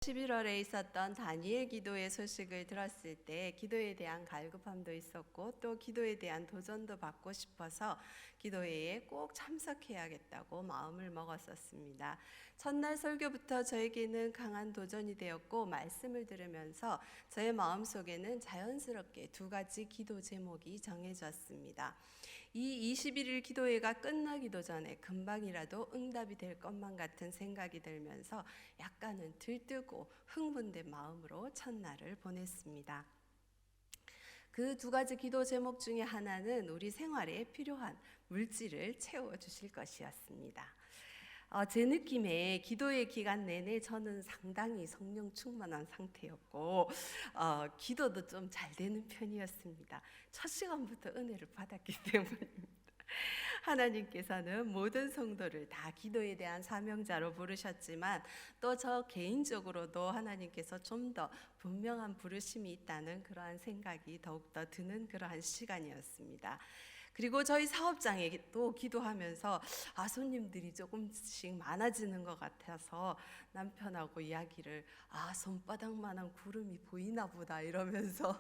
11월에 있었던 다니엘 기도의 소식을 들었을 때 기도에 대한 갈급함도 있었고 또 기도에 대한 도전도 받고 싶어서 기도회에 꼭 참석해야겠다고 마음을 먹었었습니다. 첫날 설교부터 저에게는 강한 도전이 되었고 말씀을 들으면서 저의 마음속에는 자연스럽게 두 가지 기도 제목이 정해졌습니다. 이 21일 기도회가 끝나기도 전에 금방이라도 응답이 될 것만 같은 생각이 들면서 약간은 들뜨고 흥분된 마음으로 첫날을 보냈습니다. 그 두 가지 기도 제목 중에 하나는 우리 생활에 필요한 물질을 채워주실 것이었습니다. 제 느낌에 기도의 기간 내내 저는 상당히 성령 충만한 상태였고 기도도 좀 잘 되는 편이었습니다. 첫 시간부터 은혜를 받았기 때문입니다. 하나님께서는 모든 성도를 다 기도에 대한 사명자로 부르셨지만 또 저 개인적으로도 하나님께서 좀 더 분명한 부르심이 있다는 그러한 생각이 더욱더 드는 그러한 시간이었습니다. 그리고 저희 사업장에 또 기도하면서 손님들이 조금씩 많아지는 것 같아서 남편하고 이야기를 손바닥만한 구름이 보이나 보다 이러면서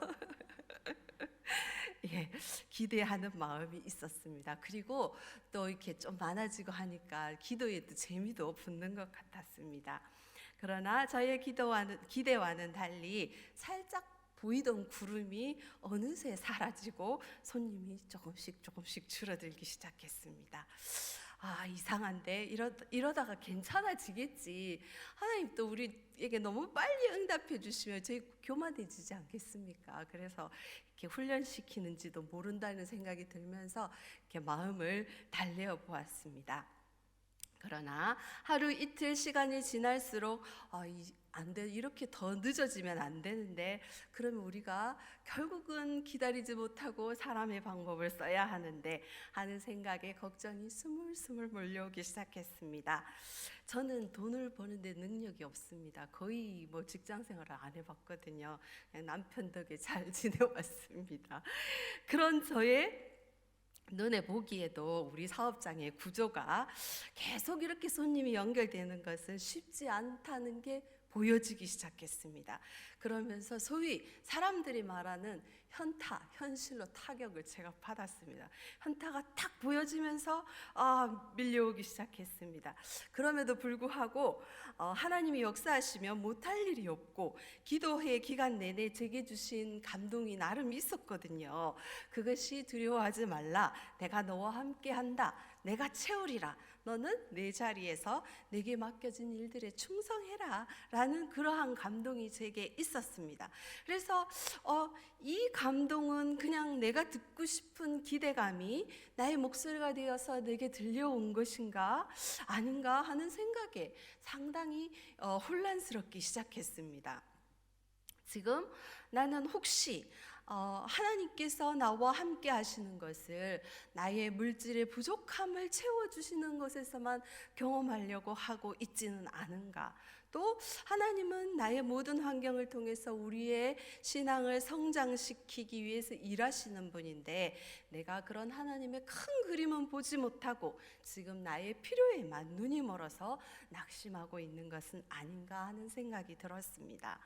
예, 기대하는 마음이 있었습니다. 그리고 또 이렇게 좀 많아지고 하니까 기도에도 재미도 붙는 것 같았습니다. 그러나 저의 기대와는 달리 살짝 보이던 구름이 어느새 사라지고 손님이 조금씩 줄어들기 시작했습니다. 이상한데 이러다가 괜찮아지겠지. 하나님 또 우리에게 너무 빨리 응답해 주시면 저희 교만해지지 않겠습니까? 그래서 이렇게 훈련시키는지도 모른다는 생각이 들면서 이렇게 마음을 달래어 보았습니다. 그러나 하루 이틀 시간이 지날수록 안 돼, 이렇게 더 늦어지면 안 되는데 그러면 우리가 결국은 기다리지 못하고 사람의 방법을 써야 하는데 하는 생각에 걱정이 스물스물 몰려오기 시작했습니다. 저는 돈을 버는데 능력이 없습니다. 거의 직장 생활을 안 해봤거든요. 그냥 남편 덕에 잘 지내왔습니다. 그런 저의 눈에 보기에도 우리 사업장의 구조가 계속 이렇게 손님이 연결되는 것은 쉽지 않다는 게 보여지기 시작했습니다. 그러면서 소위 사람들이 말하는 현실로 타격을 제가 받았습니다. 현타가 탁 보여지면서 밀려오기 시작했습니다. 그럼에도 불구하고 하나님이 역사하시면 못할 일이 없고 기도회 기간 내내 제게 주신 감동이 나름 있었거든요. 그것이 두려워하지 말라. 내가 너와 함께 한다. 내가 채우리라. 너는 내 자리에서 내게 맡겨진 일들에 충성해라 라는 그러한 감동이 제게 있었습니다. 그래서 이 감동은 그냥 내가 듣고 싶은 기대감이 나의 목소리가 되어서 내게 들려온 것인가 아닌가 하는 생각에 상당히 혼란스럽기 시작했습니다. 지금 나는 혹시 하나님께서 나와 함께 하시는 것을 나의 물질의 부족함을 채워주시는 것에서만 경험하려고 하고 있지는 않은가? 또 하나님은 나의 모든 환경을 통해서 우리의 신앙을 성장시키기 위해서 일하시는 분인데 내가 그런 하나님의 큰 그림은 보지 못하고 지금 나의 필요에만 눈이 멀어서 낙심하고 있는 것은 아닌가 하는 생각이 들었습니다.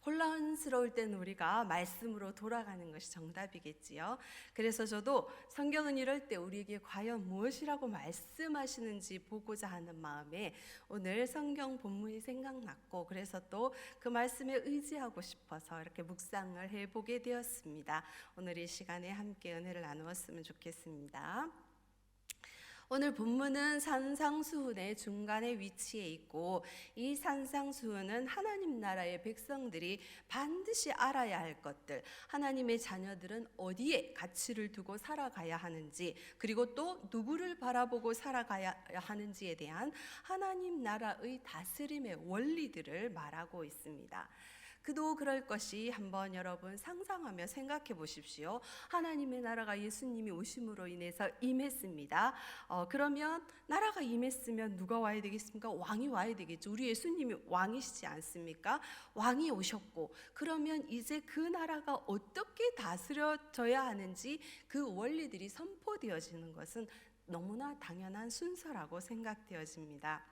혼란스러울 때는 우리가 말씀으로 돌아가는 것이 정답이겠지요. 그래서 저도 성경은 이럴 때 우리에게 과연 무엇이라고 말씀하시는지 보고자 하는 마음에 오늘 성경 본문이 생각났고 그래서 또 그 말씀에 의지하고 싶어서 이렇게 묵상을 해보게 되었습니다. 오늘 이 시간에 함께 은혜를 나누었으면 좋겠습니다. 오늘 본문은 산상수훈의 중간에 위치해 있고 이 산상수훈은 하나님 나라의 백성들이 반드시 알아야 할 것들, 하나님의 자녀들은 어디에 가치를 두고 살아가야 하는지 그리고 또 누구를 바라보고 살아가야 하는지에 대한 하나님 나라의 다스림의 원리들을 말하고 있습니다. 그도 그럴 것이 한번 여러분 상상하며 생각해 보십시오. 하나님의 나라가 예수님이 오심으로 인해서 임했습니다. 그러면 나라가 임했으면 누가 와야 되겠습니까? 왕이 와야 되겠죠. 우리 예수님이 왕이시지 않습니까? 왕이 오셨고 그러면 이제 그 나라가 어떻게 다스려져야 하는지 그 원리들이 선포되어지는 것은 너무나 당연한 순서라고 생각되어집니다.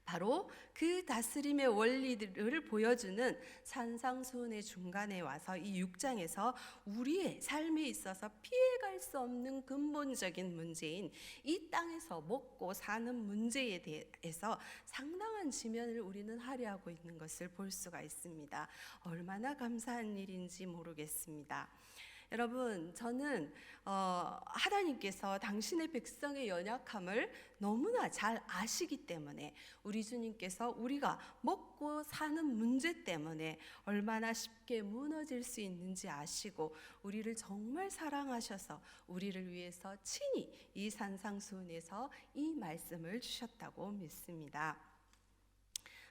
바로 그 다스림의 원리들을 보여주는 산상수훈의 중간에 와서 이 6장에서 우리의 삶에 있어서 피해갈 수 없는 근본적인 문제인 이 땅에서 먹고 사는 문제에 대해서 상당한 지면을 우리는 할애하고 있는 것을 볼 수가 있습니다. 얼마나 감사한 일인지 모르겠습니다. 여러분, 저는 하나님께서 당신의 백성의 연약함을 너무나 잘 아시기 때문에 우리 주님께서 우리가 먹고 사는 문제 때문에 얼마나 쉽게 무너질 수 있는지 아시고 우리를 정말 사랑하셔서 우리를 위해서 친히 이 산상수훈에서 이 말씀을 주셨다고 믿습니다.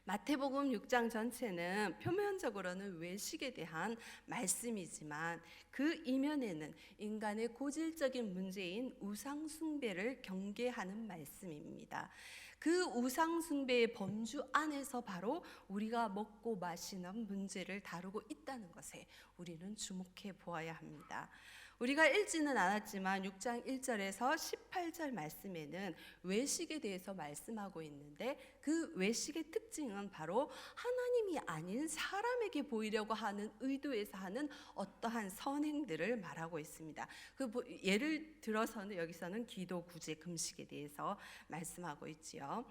마태복음 6장 전체는 표면적으로는 외식에 대한 말씀이지만 그 이면에는 인간의 고질적인 문제인 우상숭배를 경계하는 말씀입니다. 그 우상숭배의 범주 안에서 바로 우리가 먹고 마시는 문제를 다루고 있다는 것에 우리는 주목해 보아야 합니다. 우리가 읽지는 않았지만 6장 1절에서 18절 말씀에는 외식에 대해서 말씀하고 있는데 그 외식의 특징은 바로 하나님이 아닌 사람에게 보이려고 하는 의도에서 하는 어떠한 선행들을 말하고 있습니다. 예를 들어서는 여기서는 기도, 구제, 금식에 대해서 말씀하고 있지요.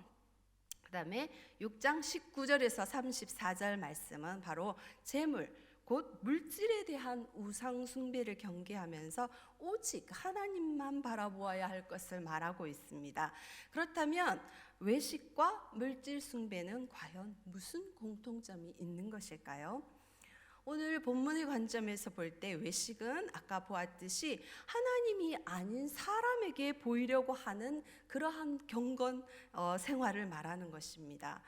그 다음에 6장 19절에서 34절 말씀은 바로 재물, 곧 물질에 대한 우상 숭배를 경계하면서 오직 하나님만 바라보아야 할 것을 말하고 있습니다. 그렇다면 외식과 물질 숭배는 과연 무슨 공통점이 있는 것일까요? 오늘 본문의 관점에서 볼 때 외식은 아까 보았듯이 하나님이 아닌 사람에게 보이려고 하는 그러한 경건 생활을 말하는 것입니다.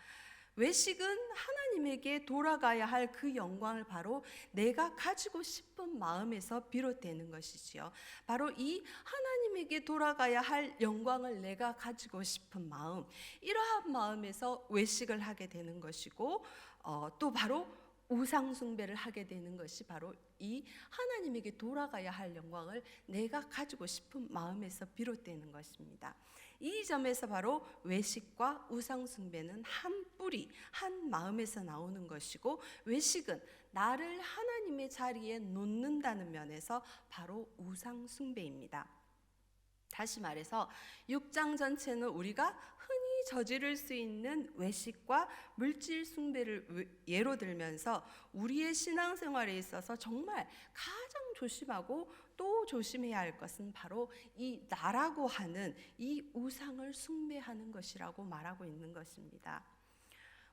외식은 하나님에게 돌아가야 할 그 영광을 바로 내가 가지고 싶은 마음에서 비롯되는 것이지요. 바로 이 하나님에게 돌아가야 할 영광을 내가 가지고 싶은 마음, 이러한 마음에서 외식을 하게 되는 것이고 또 바로 우상숭배를 하게 되는 것이 바로 이 하나님에게 돌아가야 할 영광을 내가 가지고 싶은 마음에서 비롯되는 것입니다. 이 점에서 바로 외식과 우상숭배는 한 뿌리, 한 마음에서 나오는 것이고 외식은 나를 하나님의 자리에 놓는다는 면에서 바로 우상숭배입니다. 다시 말해서 6장 전체는 우리가 흔히 저지를 수 있는 외식과 물질 숭배를 예로 들면서 우리의 신앙생활에 있어서 정말 가장 조심하고 또 조심해야 할 것은 바로 이 나라고 하는 이 우상을 숭배하는 것이라고 말하고 있는 것입니다.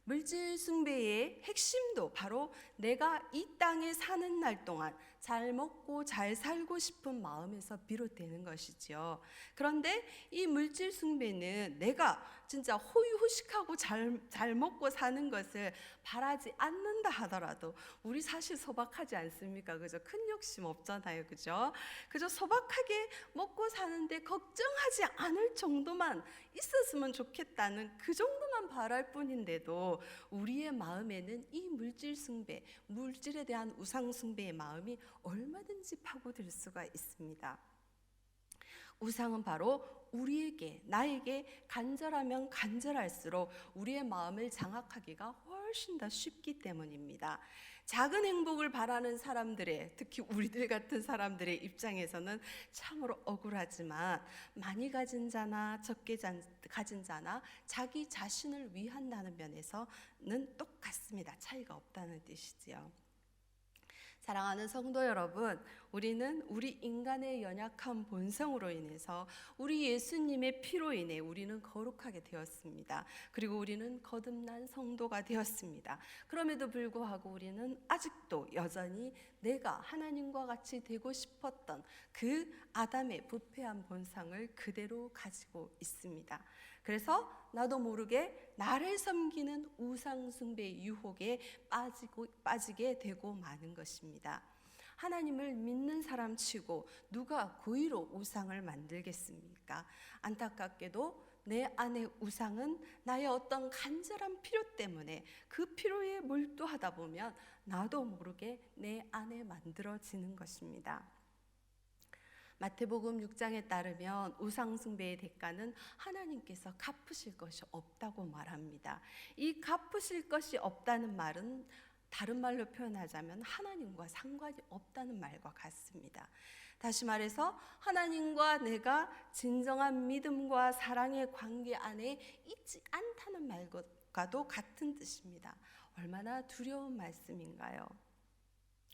물질 숭배의 핵심도 바로 내가 이 땅에 사는 날 동안 잘 먹고 잘 살고 싶은 마음에서 비롯되는 것이죠. 그런데 이 물질 숭배는 내가 진짜 호의호식하고 잘 먹고 사는 것을 바라지 않는다 하더라도 우리 사실 소박하지 않습니까? 그죠? 큰 욕심 없잖아요. 그죠? 그저 소박하게 먹고 사는데 걱정하지 않을 정도만 있었으면 좋겠다는 그 정도만 바랄 뿐인데도 우리의 마음에는 이 물질 숭배, 물질에 대한 우상 숭배의 마음이 얼마든지 파고들 수가 있습니다. 우상은 바로 우리에게, 나에게 간절하면 간절할수록 우리의 마음을 장악하기가 훨씬 더 쉽기 때문입니다. 작은 행복을 바라는 사람들의, 특히 우리들 같은 사람들의 입장에서는 참으로 억울하지만 많이 가진 자나 적게 가진 자나 자기 자신을 위한다는 면에서는 똑같습니다. 차이가 없다는 뜻이지요. 사랑하는 성도 여러분, 우리는 우리 인간의 연약한 본성으로 인해서 우리 예수님의 피로 인해 우리는 거룩하게 되었습니다. 그리고 우리는 거듭난 성도가 되었습니다. 그럼에도 불구하고 우리는 아직도 여전히 내가 하나님과 같이 되고 싶었던 그 아담의 부패한 본성을 그대로 가지고 있습니다. 그래서 나도 모르게 나를 섬기는 우상숭배의 유혹에 빠지게 되고 마는 것입니다. 하나님을 믿는 사람 치고 누가 고의로 우상을 만들겠습니까? 안타깝게도 내 안의 우상은 나의 어떤 간절한 필요 때문에 그 필요에 몰두하다 보면 나도 모르게 내 안에 만들어지는 것입니다. 마태복음 6장에 따르면 우상숭배의 대가는 하나님께서 갚으실 것이 없다고 말합니다. 이 갚으실 것이 없다는 말은 다른 말로 표현하자면 하나님과 상관이 없다는 말과 같습니다. 다시 말해서 하나님과 내가 진정한 믿음과 사랑의 관계 안에 있지 않다는 말과도 같은 뜻입니다. 얼마나 두려운 말씀인가요?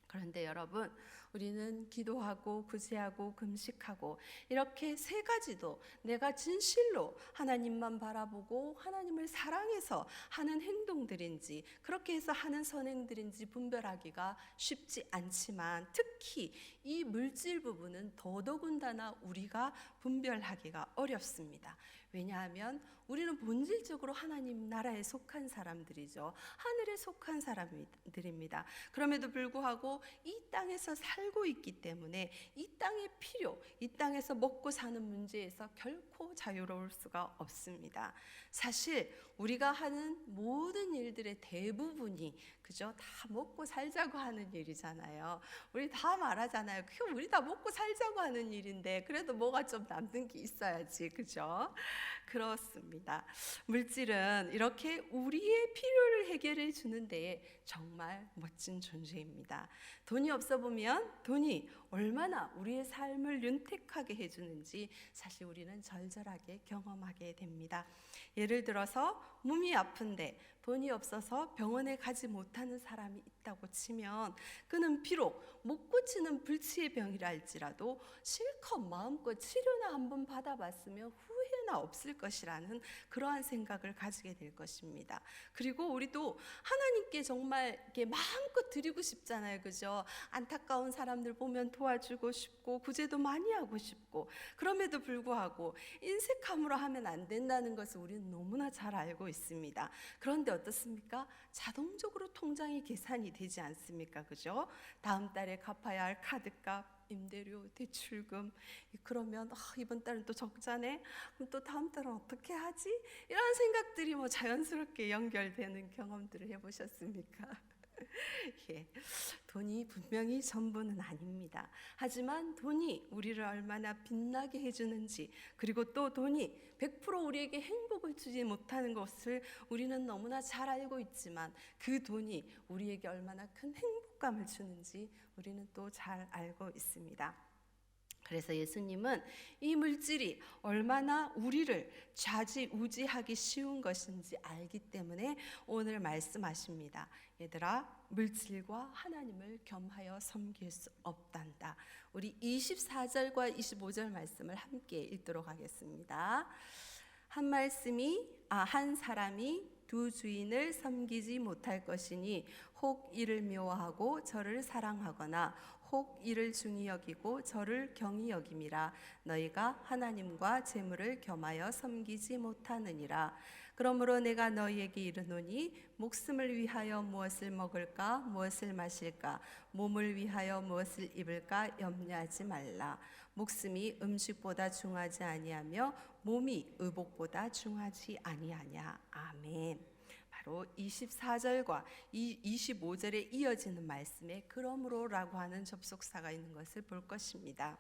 그런데 여러분, 우리는 기도하고 구제하고 금식하고 이렇게 세 가지도 내가 진실로 하나님만 바라보고 하나님을 사랑해서 하는 행동들인지, 그렇게 해서 하는 선행들인지 분별하기가 쉽지 않지만, 특히 이 물질 부분은 더더군다나 우리가 분별하기가 어렵습니다. 왜냐하면 우리는 본질적으로 하나님 나라에 속한 사람들이죠. 하늘에 속한 사람들입니다. 그럼에도 불구하고 이 땅에서 살고 있기 때문에 이 땅의 필요, 이 땅에서 먹고 사는 문제에서 결코 자유로울 수가 없습니다. 사실 우리가 하는 모든 일들의 대부분이 그죠? 다 먹고 살자고 하는 일이잖아요. 우리 다 말하잖아요. 그 우리 다 먹고 살자고 하는 일인데 그래도 뭐가 좀 남는 게 있어야지, 그죠? 그렇습니다. 물질은 이렇게 우리의 필요를 해결해 주는 데에 정말 멋진 존재입니다. 돈이 없어 보면 돈이 얼마나 우리의 삶을 윤택하게 해주는지 사실 우리는 절절하게 경험하게 됩니다. 예를 들어서 몸이 아픈데 돈이 없어서 병원에 가지 못하는 사람이 있다고 치면, 그는 비록 못 고치는 불치의 병이라 할지라도 실컷 마음껏 치료나 한번 받아봤으면 후회나 없을 것이라는 그러한 생각을 가지게 될 것입니다. 그리고 우리도 하나님께 정말 이렇게 마음껏 드리고 싶잖아요, 그죠? 안타까운 사람들 보면 도와주고 싶고 구제도 많이 하고 싶고, 그럼에도 불구하고 인색함으로 하면 안 된다는 것을 우리는 너무나 잘 알고 있습니다. 그런데 어떻습니까? 자동적으로 통장이 계산이 되지 않습니까? 그죠? 다음 달에 갚아야 할 카드값, 임대료, 대출금, 그러면 이번 달은 또 적자네. 그럼 또 다음 달은 어떻게 하지? 이런 생각들이 뭐 자연스럽게 연결되는 경험들을 해보셨습니까? 예, 돈이 분명히 전부는 아닙니다. 하지만 돈이 우리를 얼마나 빛나게 해주는지, 그리고 또 돈이 100% 우리에게 행복을 주지 못하는 것을 우리는 너무나 잘 알고 있지만, 그 돈이 우리에게 얼마나 큰 행복감을 주는지 우리는 또 잘 알고 있습니다. 그래서 예수님은 이 물질이 얼마나 우리를 좌지우지하기 쉬운 것인지 알기 때문에 오늘 말씀하십니다. 얘들아, 물질과 하나님을 겸하여 섬길 수 없단다. 우리 24절과 25절 말씀을 함께 읽도록 하겠습니다. 한 사람이 두 주인을 섬기지 못할 것이니 혹 이를 미워하고 저를 사랑하거나 혹 이를 중히 여기고 저를 경히 여김이라. 너희가 하나님과 재물을 겸하여 섬기지 못하느니라. 그러므로 내가 너희에게 이르노니 목숨을 위하여 무엇을 먹을까 무엇을 마실까 몸을 위하여 무엇을 입을까 염려하지 말라. 목숨이 음식보다 중하지 아니하며 몸이 의복보다 중하지 아니하냐. 아멘. 바로 24절과 25절에 이어지는 말씀에 그러므로라고 하는 접속사가 있는 것을 볼 것입니다.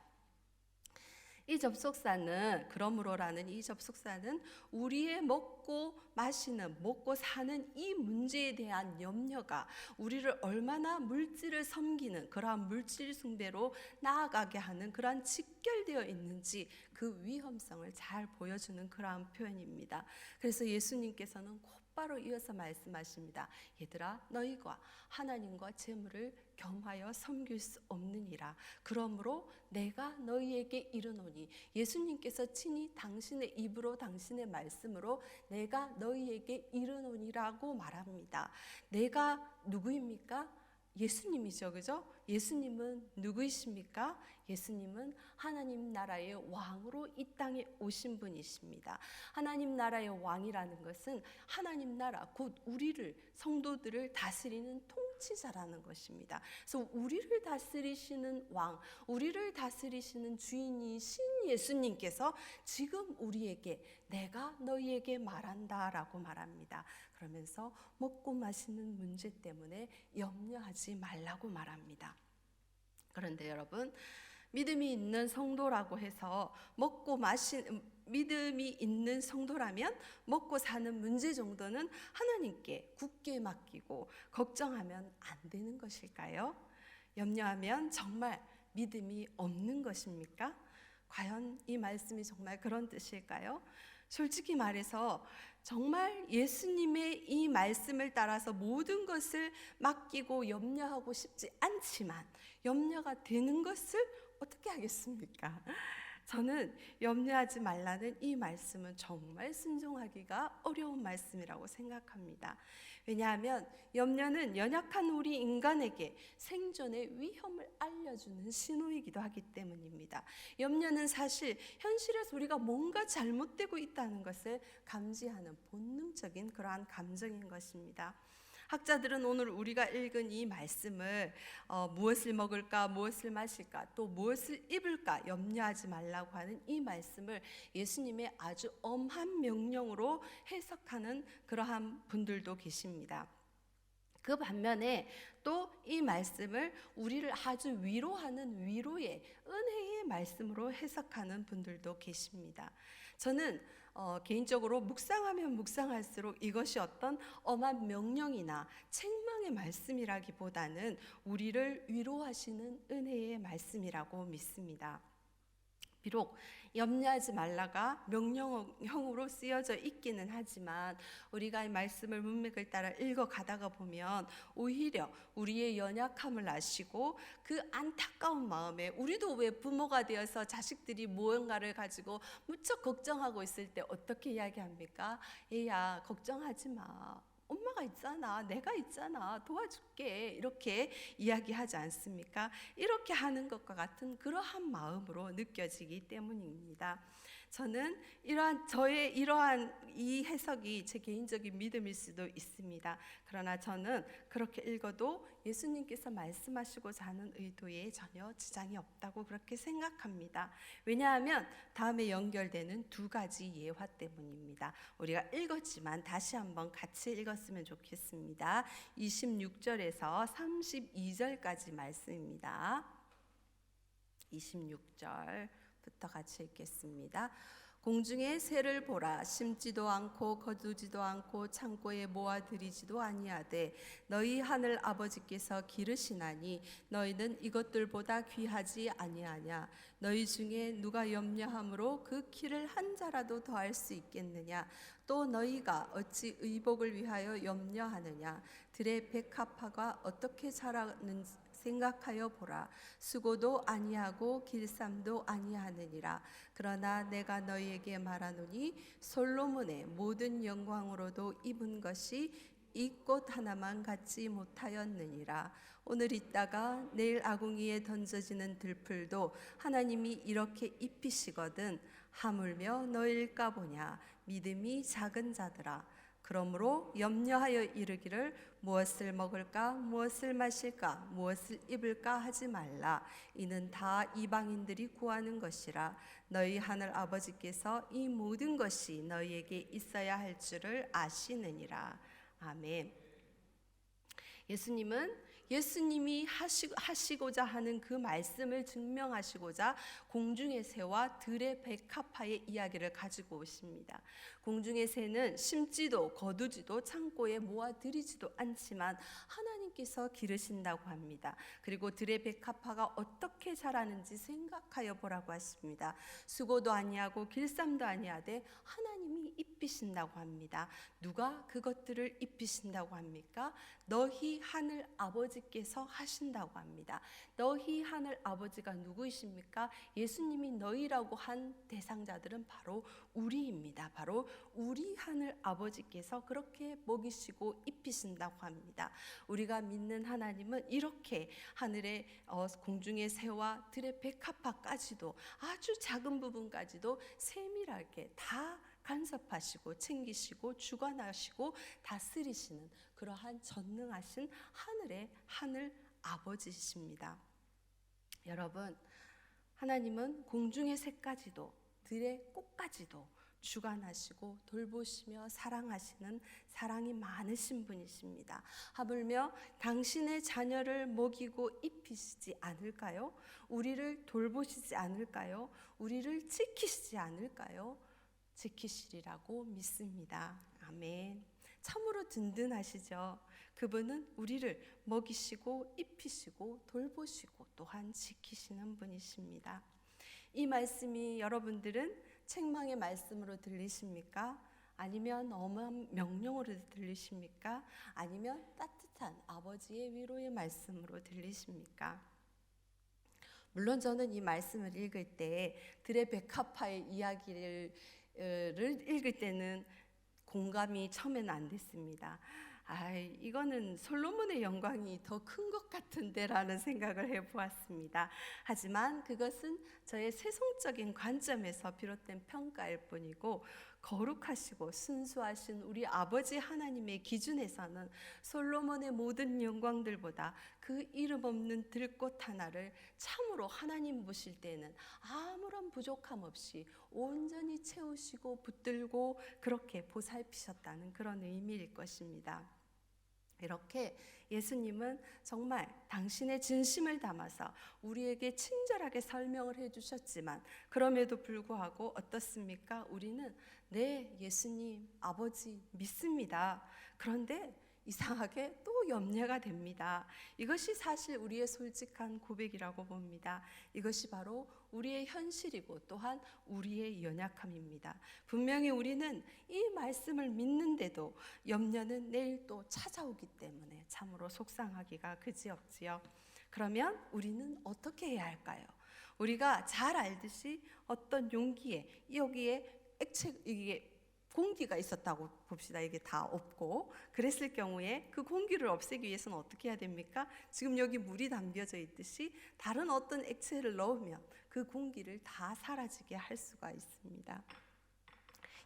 이 접속사는, 그러므로라는 이 접속사는 우리의 먹고 마시는, 먹고 사는 이 문제에 대한 염려가 우리를 얼마나 물질을 섬기는 그러한 물질 숭배로 나아가게 하는 그러한 직결되어 있는지 그 위험성을 잘 보여주는 그러한 표현입니다. 그래서 예수님께서는 곧바로 이어서 말씀하십니다. 얘들아, 너희가 하나님과 재물을 겸하여 섬길 수 없느니라. 그러므로 내가 너희에게 이르노니, 예수님께서 친히 당신의 입으로 당신의 말씀으로 내가 너희에게 이르노니라고 말합니다. 내가 누구입니까? 예수님이죠, 그죠? 예수님은 누구이십니까? 예수님은 하나님 나라의 왕으로 이 땅에 오신 분이십니다. 하나님 나라의 왕이라는 것은 하나님 나라, 곧 우리를, 성도들을 다스리는 통치자라는 것입니다. 그래서 우리를 다스리시는 왕, 우리를 다스리시는 주인이신 예수님께서 지금 우리에게 내가 너희에게 말한다라고 말합니다. 그러면서 먹고 마시는 문제 때문에 염려하지 말라고 말합니다. 그런데 여러분, 믿음이 있는 성도라고 해서 믿음이 있는 성도라면 먹고 사는 문제 정도는 하나님께 굳게 맡기고 걱정하면 안 되는 것일까요? 염려하면 정말 믿음이 없는 것입니까? 과연 이 말씀이 정말 그런 뜻일까요? 솔직히 말해서 정말 예수님의 이 말씀을 따라서 모든 것을 맡기고 염려하고 싶지 않지만 염려가 되는 것을 어떻게 하겠습니까? 저는 염려하지 말라는 이 말씀은 정말 순종하기가 어려운 말씀이라고 생각합니다. 왜냐하면 염려는 연약한 우리 인간에게 생존의 위험을 알려주는 신호이기도 하기 때문입니다. 염려는 사실 현실에서 우리가 뭔가 잘못되고 있다는 것을 감지하는 본능적인 그러한 감정인 것입니다. 학자들은 오늘 우리가 읽은 이 말씀을 무엇을 먹을까, 무엇을 마실까, 또 무엇을 입을까 염려하지 말라고 하는 이 말씀을 예수님의 아주 엄한 명령으로 해석하는 그러한 분들도 계십니다. 그 반면에 또 이 말씀을 우리를 아주 위로하는 위로의 은혜의 말씀으로 해석하는 분들도 계십니다. 저는 개인적으로 묵상하면 묵상할수록 이것이 어떤 엄한 명령이나 책망의 말씀이라기보다는 우리를 위로하시는 은혜의 말씀이라고 믿습니다. 비록 염려하지 말라가 명령형으로 쓰여져 있기는 하지만 우리가 이 말씀을 문맥을 따라 읽어가다가 보면 오히려 우리의 연약함을 아시고 그 안타까운 마음에 우리도 왜 부모가 되어서 자식들이 무언가를 가지고 무척 걱정하고 있을 때 어떻게 이야기합니까? 얘야 걱정하지 마. 엄마가 있잖아, 내가 있잖아, 도와줄게, 이렇게 이야기하지 않습니까? 이렇게 하는 것과 같은 그러한 마음으로 느껴지기 때문입니다. 저는 저의 이러한 이 해석이 제 개인적인 믿음일 수도 있습니다. 그러나 저는 그렇게 읽어도 예수님께서 말씀하시고자 하는 의도에 전혀 지장이 없다고 그렇게 생각합니다. 왜냐하면 다음에 연결되는 두 가지 예화 때문입니다. 우리가 읽었지만 다시 한번 같이 읽었으면 좋겠습니다. 26절에서 32절까지 말씀입니다. 26절부터 같이 읽겠습니다. 공중의 새를 보라. 심지도 않고 거두지도 않고 창고에 모아들이지도 아니하되 너희 하늘 아버지께서 기르시나니 너희는 이것들보다 귀하지 아니하냐. 너희 중에 누가 염려함으로 그 키를 한 자라도 더할 수 있겠느냐. 또 너희가 어찌 의복을 위하여 염려하느냐. 들의 백합화가 어떻게 자라는지 생각하여 보라. 수고도 아니하고 길쌈도 아니하느니라. 그러나 내가 너희에게 말하노니 솔로몬의 모든 영광으로도 입은 것이 이 꽃 하나만 갖지 못하였느니라. 오늘 있다가 내일 아궁이에 던져지는 들풀도 하나님이 이렇게 입히시거든 하물며 너희일까 보냐. 믿음이 작은 자들아. 그러므로 염려하여 이르기를 무엇을 먹을까, 무엇을 마실까, 무엇을 입을까 하지 말라. 이는 다 이방인들이 구하는 것이라. 너희 하늘 아버지께서 이 모든 것이 너희에게 있어야 할 줄을 아시느니라. 아멘. 예수님이 하시고자 하는 그 말씀을 증명하시고자 공중의 새와 들의 백합화의 이야기를 가지고 오십니다. 공중의 새는 심지도 거두지도 창고에 모아들이지도 않지만 하나님께서 기르신다고 합니다. 그리고 들의 백합화가 어떻게 자라는지 생각하여 보라고 하십니다. 수고도 아니하고 길쌈도 아니하되 하나님이 입히신다고 합니다. 누가 그것들을 입히신다고 합니까? 너희 하늘 아버지께서 하신다고 합니다. 너희 하늘 아버지가 누구이십니까? 예수님이 너희라고 한 대상자들은 바로 우리입니다. 바로 우리 하늘 아버지께서 그렇게 먹이시고 입히신다고 합니다. 우리가 믿는 하나님은 이렇게 하늘의 공중의 새와 들의 백합화까지도 아주 작은 부분까지도 세밀하게 다 간섭하시고 챙기시고 주관하시고 다스리시는 그러한 전능하신 하늘의 하늘 아버지십니다. 여러분, 하나님은 공중의 새까지도 들의 꽃까지도 주관하시고 돌보시며 사랑하시는 사랑이 많으신 분이십니다. 하물며 당신의 자녀를 먹이고 입히시지 않을까요? 우리를 돌보시지 않을까요? 우리를 지키시지 않을까요? 지키시리라고 믿습니다. 아멘. 참으로 든든하시죠. 그분은 우리를 먹이시고 입히시고 돌보시고 또한 지키시는 분이십니다. 이 말씀이 여러분들은 책망의 말씀으로 들리십니까? 아니면 엄한 명령으로 들리십니까? 아니면 따뜻한 아버지의 위로의 말씀으로 들리십니까? 물론 저는 이 말씀을 읽을 때 드레베카파의 이야기를 읽을 때는 공감이 처음에는 안 됐습니다. 이거는 솔로몬의 영광이 더 큰 것 같은데라는 생각을 해보았습니다. 하지만 그것은 저의 세속적인 관점에서 비롯된 평가일 뿐이고, 거룩하시고 순수하신 우리 아버지 하나님의 기준에서는 솔로몬의 모든 영광들보다 그 이름 없는 들꽃 하나를 참으로 하나님 보실 때는 아무런 부족함 없이 온전히 채우시고 붙들고 그렇게 보살피셨다는 그런 의미일 것입니다. 이렇게 예수님은 정말 당신의 진심을 담아서 우리에게 친절하게 설명을 해주셨지만, 그럼에도 불구하고 어떻습니까? 우리는 네, 예수님, 아버지 믿습니다. 그런데 이상하게 또 염려가 됩니다. 이것이 사실 우리의 솔직한 고백이라고 봅니다. 이것이 바로 우리의 현실이고 또한 우리의 연약함입니다. 분명히 우리는 이 말씀을 믿는데도 염려는 내일 또 찾아오기 때문에 참으로 속상하기가 그지없지요. 그러면 우리는 어떻게 해야 할까요? 우리가 잘 알듯이 어떤 용기에 여기에 이게 공기가 있었다고 봅시다. 이게 다 없고 그랬을 경우에 그 공기를 없애기 위해서는 어떻게 해야 됩니까? 지금 여기 물이 담겨져 있듯이 다른 어떤 액체를 넣으면 그 공기를 다 사라지게 할 수가 있습니다.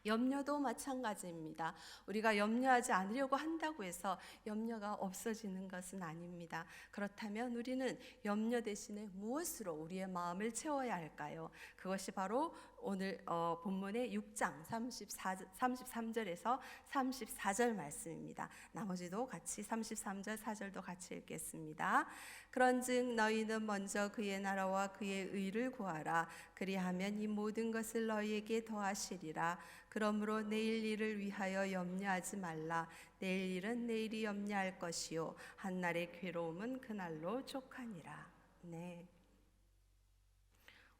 염려도 마찬가지입니다. 우리가 염려하지 않으려고 한다고 해서 염려가 없어지는 것은 아닙니다. 그렇다면 우리는 염려 대신에 무엇으로 우리의 마음을 채워야 할까요? 그것이 바로 오늘 본문의 6장 33절에서 34절 말씀입니다. 나머지도 같이 33절 4절도 같이 읽겠습니다. 그런즉 너희는 먼저 그의 나라와 그의 의를 구하라. 그리하면 이 모든 것을 너희에게 더하시리라. 그러므로 내일 일을 위하여 염려하지 말라. 내일 일은 내일이 염려할 것이요 한날의 괴로움은 그날로 족하니라. 네.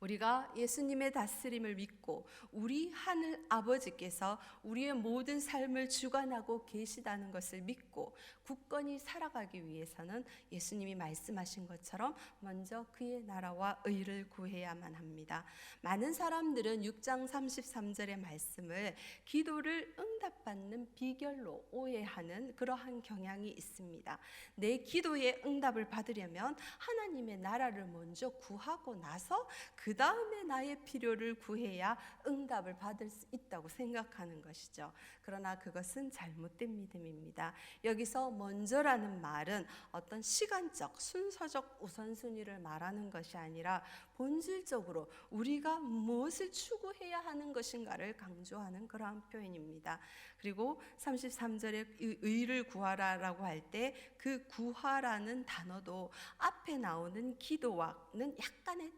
우리가 예수님의 다스림을 믿고 우리 하늘 아버지께서 우리의 모든 삶을 주관하고 계시다는 것을 믿고 굳건히 살아가기 위해서는 예수님이 말씀하신 것처럼 먼저 그의 나라와 의를 구해야만 합니다. 많은 사람들은 6장 33절의 말씀을 기도를 응답받는 비결로 오해하는 그러한 경향이 있습니다. 내 기도에 응답을 받으려면 하나님의 나라를 먼저 구하고 나서 그 다음에 나의 필요를 구해야 응답을 받을 수 있다고 생각하는 것이죠. 그러나 그것은 잘못된 믿음입니다. 여기서 먼저라는 말은 어떤 시간적, 순서적 우선순위를 말하는 것이 아니라 본질적으로 우리가 무엇을 추구해야 하는 것인가를 강조하는 그러한 표현입니다. 그리고 33절에 의를 구하라라고 할 때 그 구하라는 단어도 앞에 나오는 기도와는 약간의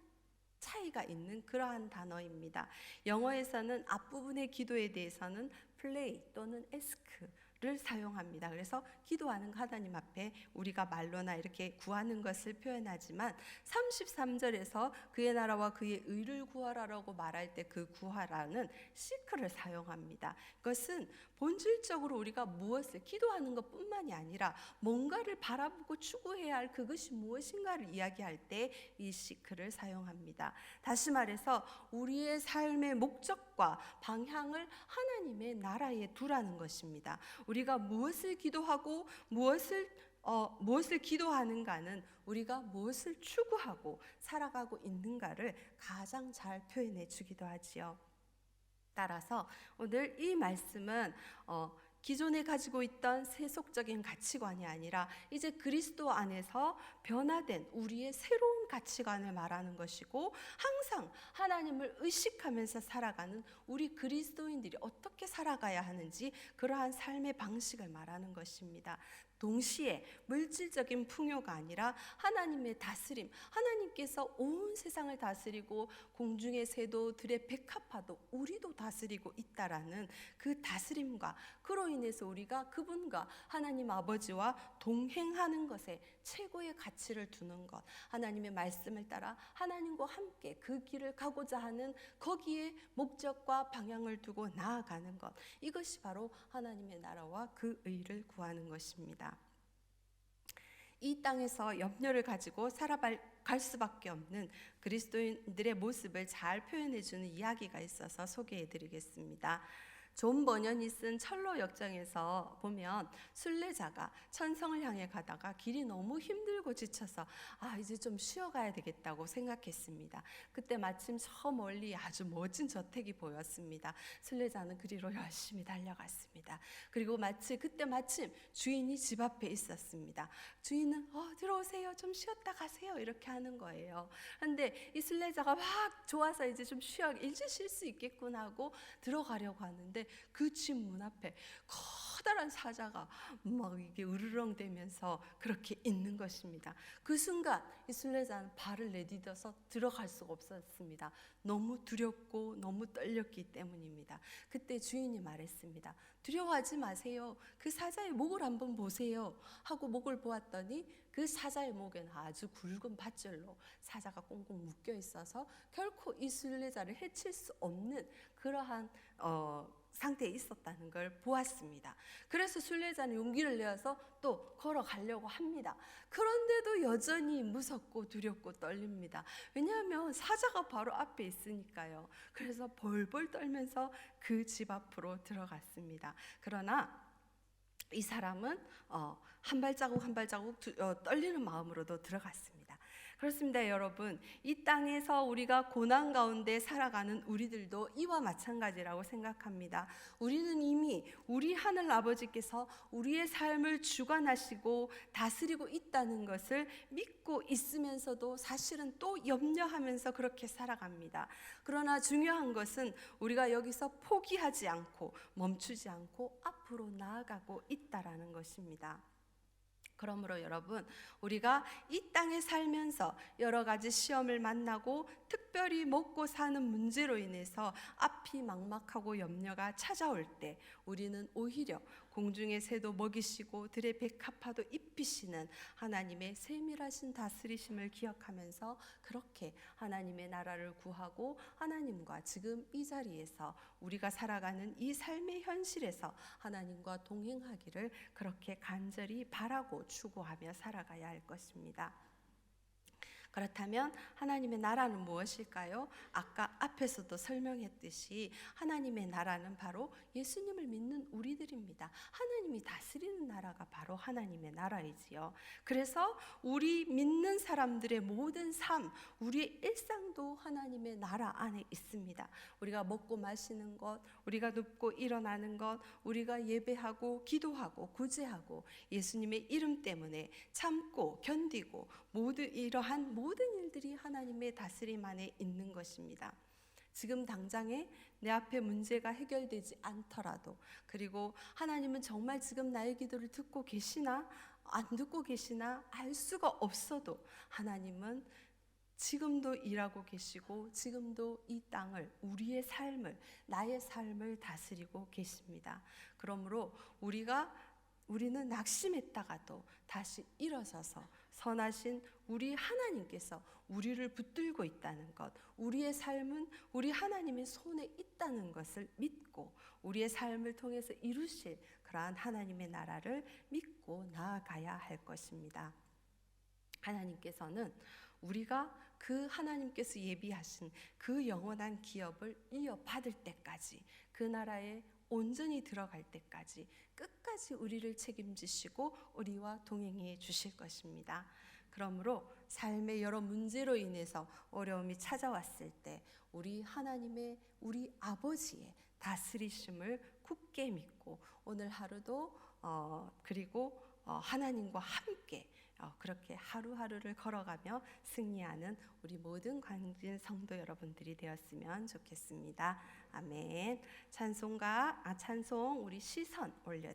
차이가 있는 그러한 단어입니다. 영어에서는 앞부분의 기도에 대해서는 pray 또는 ask를 사용합니다. 그래서 기도하는 하나님 앞에 우리가 말로나 이렇게 구하는 것을 표현하지만 33절에서 그의 나라와 그의 의를 구하라라고 말할 때 그 구하라는 seek를 사용합니다. 그것은 본질적으로 우리가 무엇을 기도하는 것뿐만이 아니라 뭔가를 바라보고 추구해야 할 그것이 무엇인가를 이야기할 때 이 seek를 사용합니다. 다시 말해서 우리의 삶의 목적과 방향을 하나님의 나라에 두라는 것입니다. 우리가 무엇을 기도하고 무엇을 기도하는가는 우리가 무엇을 추구하고 살아가고 있는가를 가장 잘 표현해 주기도 하지요. 따라서 오늘 이 말씀은 기존에 가지고 있던 세속적인 가치관이 아니라 이제 그리스도 안에서 변화된 우리의 새로운 가치관을 말하는 것이고, 항상 하나님을 의식하면서 살아가는 우리 그리스도인들이 어떻게 살아가야 하는지 그러한 삶의 방식을 말하는 것입니다. 동시에 물질적인 풍요가 아니라 하나님의 다스림, 하나님께서 온 세상을 다스리고 공중의 새도 들의 백합화도 우리도 다스리고 있다라는 그 다스림과, 그로 인해서 우리가 그분과 하나님 아버지와 동행하는 것에 최고의 가치를 두는 것, 하나님의 말씀을 따라 하나님과 함께 그 길을 가고자 하는 거기에 목적과 방향을 두고 나아가는 것, 이것이 바로 하나님의 나라와 그 의를 구하는 것입니다. 이 땅에서 염려를 가지고 살아갈 수밖에 없는 그리스도인들의 모습을 잘 표현해 주는 이야기가 있어서 소개해 드리겠습니다. 존 버년이 쓴 철로 역정에서 보면 순례자가 천성을 향해 가다가 길이 너무 힘들고 지쳐서 이제 좀 쉬어가야 되겠다고 생각했습니다. 그때 마침 저 멀리 아주 멋진 저택이 보였습니다. 순례자는 그리로 열심히 달려갔습니다. 그리고 그때 마침 주인이 집 앞에 있었습니다. 주인은 들어오세요, 좀 쉬었다 가세요, 이렇게 하는 거예요. 그런데 이 순례자가 막 좋아서 이제 좀 이제 쉴 수 있겠구나 하고 들어가려고 하는데 그 집 문 앞에 커다란 사자가 막 이게 으르렁대면서 그렇게 있는 것입니다. 그 순간 이 순례자는 발을 내디뎌서 들어갈 수가 없었습니다. 너무 두렵고 너무 떨렸기 때문입니다. 그때 주인이 말했습니다. 두려워하지 마세요. 그 사자의 목을 한번 보세요 하고 목을 보았더니 그 사자의 목에는 아주 굵은 밧줄로 사자가 꽁꽁 묶여 있어서 결코 이 순례자를 해칠 수 없는 그러한 상태에 있었다는 걸 보았습니다. 그래서 순례자는 용기를 내어서 또 걸어가려고 합니다. 그런데도 여전히 무섭고 두렵고 떨립니다. 왜냐하면 사자가 바로 앞에 있으니까요. 그래서 벌벌 떨면서 그 집 앞으로 들어갔습니다. 그러나 이 사람은 한 발자국 한 발자국 떨리는 마음으로도 들어갔습니다. 그렇습니다, 여러분. 이 땅에서 우리가 고난 가운데 살아가는 우리들도 이와 마찬가지라고 생각합니다. 우리는 이미 우리 하늘 아버지께서 우리의 삶을 주관하시고 다스리고 있다는 것을 믿고 있으면서도 사실은 또 염려하면서 그렇게 살아갑니다. 그러나 중요한 것은 우리가 여기서 포기하지 않고 멈추지 않고 앞으로 나아가고 있다라는 것입니다. 그러므로 여러분, 우리가 이 땅에 살면서 여러 가지 시험을 만나고 특별히 먹고 사는 문제로 인해서 앞이 막막하고 염려가 찾아올 때 우리는 오히려 공중의 새도 먹이시고 들의 백합화도 입히시는 하나님의 세밀하신 다스리심을 기억하면서 그렇게 하나님의 나라를 구하고 하나님과 지금 이 자리에서 우리가 살아가는 이 삶의 현실에서 하나님과 동행하기를 그렇게 간절히 바라고 추구하며 살아가야 할 것입니다. 그렇다면 하나님의 나라는 무엇일까요? 아까 앞에서도 설명했듯이 하나님의 나라는 바로 예수님을 믿는 우리들입니다. 하나님이 다스리는 나라가 바로 하나님의 나라이지요. 그래서 우리 믿는 사람들의 모든 삶, 우리의 일상도 하나님의 나라 안에 있습니다. 우리가 먹고 마시는 것, 우리가 눕고 일어나는 것, 우리가 예배하고 기도하고 구제하고 예수님의 이름 때문에 참고 견디고 이러한 모든 일들이 하나님의 다스림 안에 있는 것입니다. 지금 당장에 내 앞에 문제가 해결되지 않더라도, 그리고 하나님은 정말 지금 나의 기도를 듣고 계시나 안 듣고 계시나 알 수가 없어도 하나님은 지금도 일하고 계시고 지금도 이 땅을, 우리의 삶을, 나의 삶을 다스리고 계십니다. 그러므로 우리는 낙심했다가도 다시 일어서서 선하신 우리 하나님께서 우리를 붙들고 있다는 것, 우리의 삶은 우리 하나님의 손에 있다는 것을 믿고 우리의 삶을 통해서 이루실 그러한 하나님의 나라를 믿고 나아가야 할 것입니다. 하나님께서는 우리가 그 하나님께서 예비하신 그 영원한 기업을 이어받을 때까지, 그 나라에 온전히 들어갈 때까지 끝까지 우리를 책임지시고 우리와 동행해 주실 것입니다. 그러므로 삶의 여러 문제로 인해서 어려움이 찾아왔을 때 우리 하나님의, 우리 아버지의 다스리심을 굳게 믿고 오늘 하루도 그리고 하나님과 함께 그렇게 하루하루를 걸어가며 승리하는 우리 모든 광진 성도 여러분들이 되었으면 좋겠습니다. 아멘. 찬송 우리 시선 올려